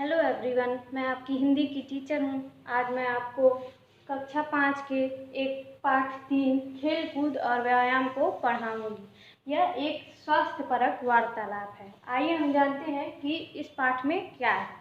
Hello everyone, मैं आपकी हिंदी की टीचर हूँ। आज मैं आपको कक्षा 5 के एक पाठ 3 खेल कूद और व्यायाम को पढ़ाऊँगी। यह एक स्वास्थ्यपरक वार्तालाप है। आइए हम जानते हैं कि इस पाठ में क्या है।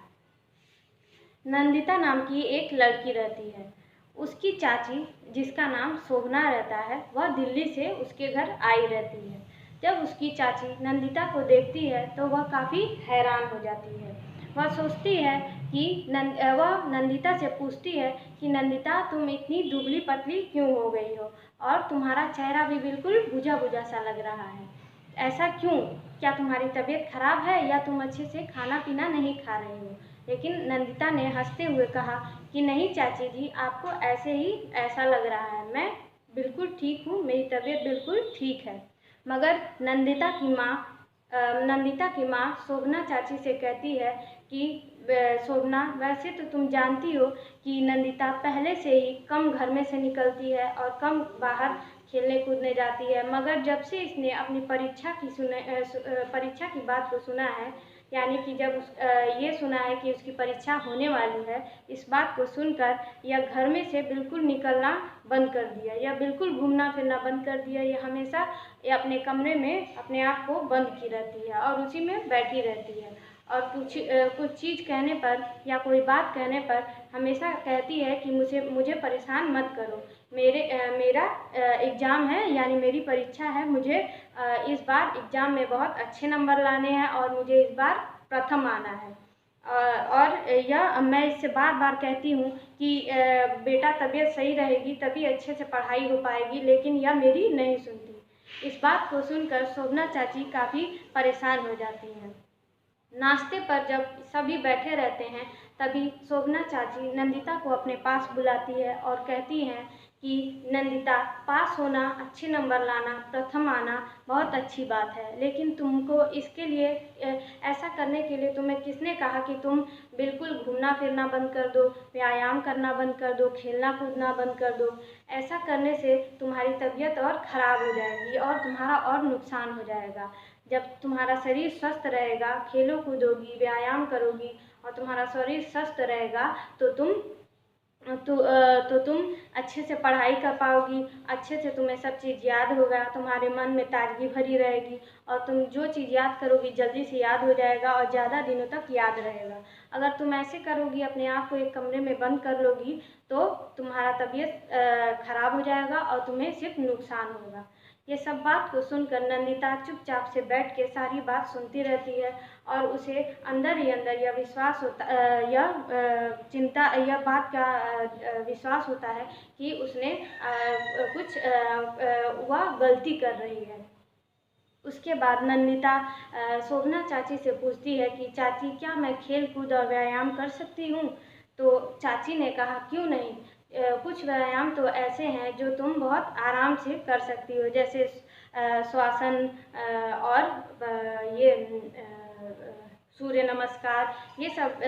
नंदिता नाम की एक लड़की रहती है। उसकी चाची, जिसका नाम शोभना रहता है, वह दिल्ली से उसके घर आई रहती है। जब उसकी चाची नंदिता को देखती है तो वह काफ़ी हैरान हो जाती है। वह सोचती है कि वह नंदिता से पूछती है कि नंदिता, तुम इतनी दुबली पतली क्यों हो गई हो और तुम्हारा चेहरा भी बिल्कुल बुझा बुझा सा लग रहा है। ऐसा क्यों? क्या तुम्हारी तबीयत खराब है या तुम अच्छे से खाना पीना नहीं खा रही हो? लेकिन नंदिता ने हंसते हुए कहा कि नहीं चाची जी, आपको ऐसे ही ऐसा लग रहा है। मैं बिल्कुल ठीक हूँ, मेरी तबीयत बिल्कुल ठीक है। मगर नंदिता की माँ शोभना चाची से कहती है कि शोभना, वैसे तो तुम जानती हो कि नंदिता पहले से ही कम घर में से निकलती है और कम बाहर खेलने कूदने जाती है, मगर जब से इसने अपनी परीक्षा की बात को सुना है, यानी कि जब ये सुना है कि उसकी परीक्षा होने वाली है, इस बात को सुनकर यह घर में से बिल्कुल निकलना बंद कर दिया। यह बिल्कुल घूमना फिरना बंद कर दिया। यह हमेशा अपने कमरे में अपने आप को बंद की रहती है और उसी में बैठी रहती है। और कुछ चीज़ कहने पर या कोई बात कहने पर हमेशा कहती है कि मुझे परेशान मत करो। मेरा एग्ज़ाम है, यानी मेरी परीक्षा है। मुझे इस बार एग्ज़ाम में बहुत अच्छे नंबर लाने हैं और मुझे इस बार प्रथम आना है। और यह मैं इससे बार बार कहती हूँ कि बेटा, तबीयत सही रहेगी तभी अच्छे से पढ़ाई हो पाएगी, लेकिन यह मेरी नहीं सुनती। इस बात को सुनकर शोभना चाची काफ़ी परेशान हो जाती हैं। नाश्ते पर जब सभी बैठे रहते हैं, तभी शोभना चाची नंदिता को अपने पास बुलाती है और कहती हैं कि नंदिता, पास होना, अच्छे नंबर लाना, प्रथम आना बहुत अच्छी बात है, लेकिन तुमको इसके लिए ऐसा करने के लिए तुम्हें किसने कहा कि तुम बिल्कुल घूमना फिरना बंद कर दो, व्यायाम करना बंद कर दो, खेलना कूदना बंद कर दो? ऐसा करने से तुम्हारी तबीयत और ख़राब हो जाएगी और तुम्हारा और नुकसान हो जाएगा। जब तुम्हारा शरीर स्वस्थ रहेगा, खेलो कूदोगी, व्यायाम करोगी और तुम्हारा शरीर स्वस्थ रहेगा तो तुम अच्छे से पढ़ाई कर पाओगी, अच्छे से तुम्हें सब चीज़ याद होगा, तुम्हारे मन में ताजगी भरी रहेगी और तुम जो चीज़ याद करोगी जल्दी से याद हो जाएगा और ज़्यादा दिनों तक याद रहेगा। अगर तुम ऐसे करोगी, अपने आप को एक कमरे में बंद कर लोगी, तो तुम्हारा तबीयत ख़राब हो जाएगा और तुम्हें सिर्फ नुकसान होगा। ये सब बात को सुनकर नंदिता चुपचाप से बैठ के सारी बात सुनती रहती है और उसे अंदर ही अंदर यह विश्वास होता यह बात का विश्वास होता है कि उसने वह गलती कर रही है। उसके बाद नंदिता शोभना चाची से पूछती है कि चाची, क्या मैं खेल कूद और व्यायाम कर सकती हूँ? तो चाची ने कहा, क्यों नहीं, कुछ व्यायाम तो ऐसे हैं जो तुम बहुत आराम से कर सकती हो, जैसे श्वासन और ये सूर्य नमस्कार। ये सब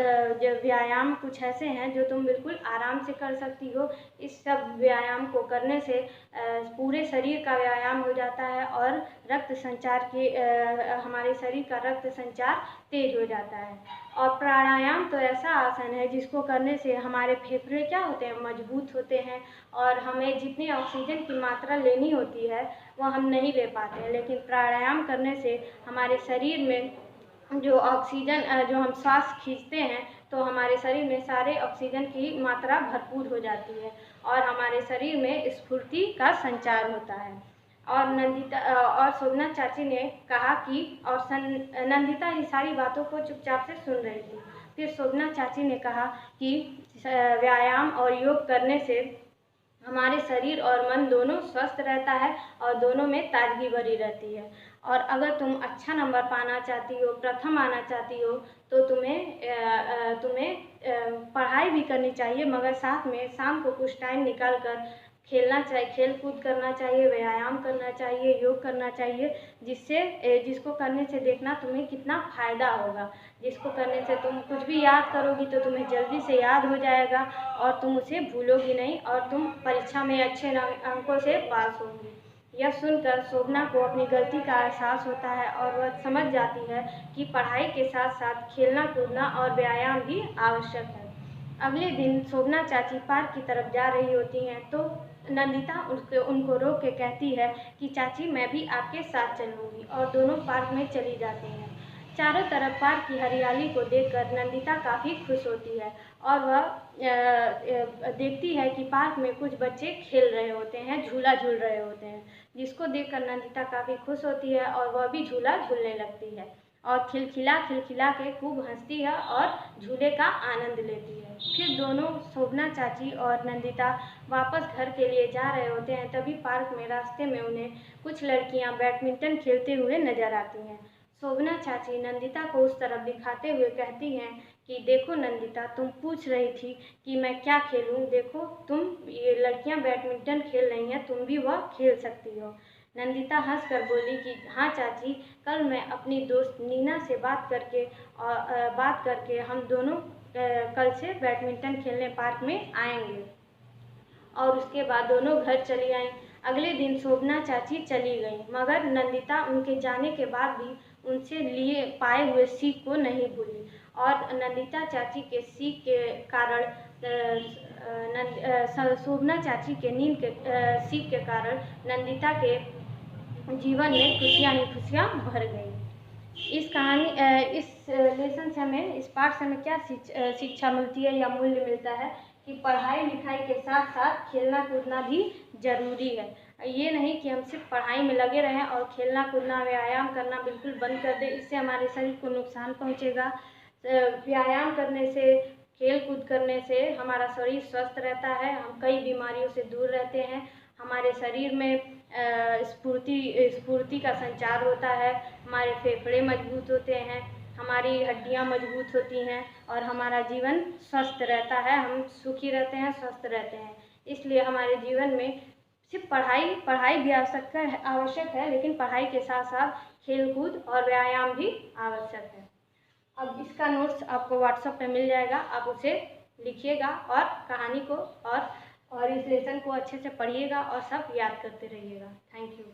जो व्यायाम कुछ ऐसे हैं जो तुम बिल्कुल आराम से कर सकती हो। इस सब व्यायाम को करने से पूरे शरीर का व्यायाम हो जाता है और हमारे शरीर का रक्त संचार तेज हो जाता है। और प्राणायाम तो ऐसा आसन है जिसको करने से हमारे फेफड़े क्या होते हैं, मजबूत होते हैं और हमें जितनी ऑक्सीजन की मात्रा लेनी होती है वो हम नहीं ले पाते हैं। लेकिन प्राणायाम करने से हमारे शरीर में जो हम सांस खींचते हैं तो हमारे शरीर में सारे ऑक्सीजन की मात्रा भरपूर हो जाती है और हमारे शरीर में स्फूर्ति का संचार होता है। और शोभना चाची ने कहा कि नंदिता इन सारी बातों को चुपचाप से सुन रही थी। फिर शोभना चाची ने कहा कि व्यायाम और योग करने से हमारे शरीर और मन दोनों स्वस्थ रहता है और दोनों में ताजगी भरी रहती है। और अगर तुम अच्छा नंबर पाना चाहती हो, प्रथम आना चाहती हो, तो तुम्हें पढ़ाई भी करनी चाहिए, मगर साथ में शाम को कुछ टाइम निकाल कर खेल कूद करना चाहिए, व्यायाम करना चाहिए, योग करना चाहिए, जिसको करने से देखना तुम्हें कितना फ़ायदा होगा। जिसको करने से तुम कुछ भी याद करोगी तो तुम्हें जल्दी से याद हो जाएगा और तुम उसे भूलोगी नहीं और तुम परीक्षा में अच्छे अंकों से पास होगी। यह सुनकर शोभना को अपनी गलती का एहसास होता है और वह समझ जाती है कि पढ़ाई के साथ साथ खेलना कूदना और व्यायाम भी आवश्यक है। अगले दिन शोभना चाची पार्क की तरफ जा रही होती हैं तो नंदिता उनको रोक के कहती है कि चाची मैं भी आपके साथ चलूँगी, और दोनों पार्क में चली जाती हैं। चारों तरफ पार्क की हरियाली को देखकर नंदिता काफ़ी खुश होती है और वह देखती है कि पार्क में कुछ बच्चे खेल रहे होते हैं, झूला झूल रहे होते हैं, जिसको देखकर नंदिता काफ़ी खुश होती है और वह भी झूला झूलने लगती है और खिलखिला खिलखिला के खूब हंसती है और झूले का आनंद लेती है। फिर दोनों शोभना चाची और नंदिता वापस घर के लिए जा रहे होते हैं, तभी पार्क में रास्ते में उन्हें कुछ लड़कियां बैडमिंटन खेलते हुए नजर आती हैं। शोभना चाची नंदिता को उस तरफ दिखाते हुए कहती हैं कि देखो नंदिता, तुम पूछ रही थी कि मैं क्या खेलूं, देखो तुम ये लड़कियां बैडमिंटन खेल रही हैं, तुम भी वह खेल सकती हो। नंदिता हंसकर बोली कि हाँ चाची, कल मैं अपनी दोस्त नीना से बात करके हम दोनों कल से बैडमिंटन खेलने पार्क में आएंगे। और उसके बाद दोनों घर चली आईं। अगले दिन शोभना चाची चली गईं, मगर नंदिता उनके जाने के बाद भी उनसे लिए पाए हुए सीख को नहीं भूली और नंदिता चाची के सीख के कारण शोभना चाची के सीख के कारण नंदिता के जीवन में खुशियाँ ही खुशियाँ भर गई। इस लेसन से हमें, इस पाठ से हमें क्या शिक्षा मिलती है या मूल्य मिलता है कि पढ़ाई लिखाई के साथ साथ खेलना कूदना भी ज़रूरी है। ये नहीं कि हम सिर्फ पढ़ाई में लगे रहें और खेलना कूदना व्यायाम करना बिल्कुल बंद कर दें, इससे हमारे शरीर को नुकसान पहुँचेगा। व्यायाम करने से, खेल कूद करने से हमारा शरीर स्वस्थ रहता है, हम कई बीमारियों से दूर रहते हैं, हमारे शरीर में स्फूर्ति का संचार होता है, हमारे फेफड़े मजबूत होते हैं, हमारी हड्डियां मजबूत होती हैं और हमारा जीवन स्वस्थ रहता है, हम सुखी रहते हैं, स्वस्थ रहते हैं। इसलिए हमारे जीवन में सिर्फ पढ़ाई भी आवश्यक है, लेकिन पढ़ाई के साथ साथ खेल कूद और व्यायाम भी आवश्यक है। अब इसका नोट्स आपको व्हाट्सएप पे मिल जाएगा, आप उसे लिखिएगा और कहानी को और इस लेसन को अच्छे से पढ़िएगा और सब याद करते रहिएगा। Thank you.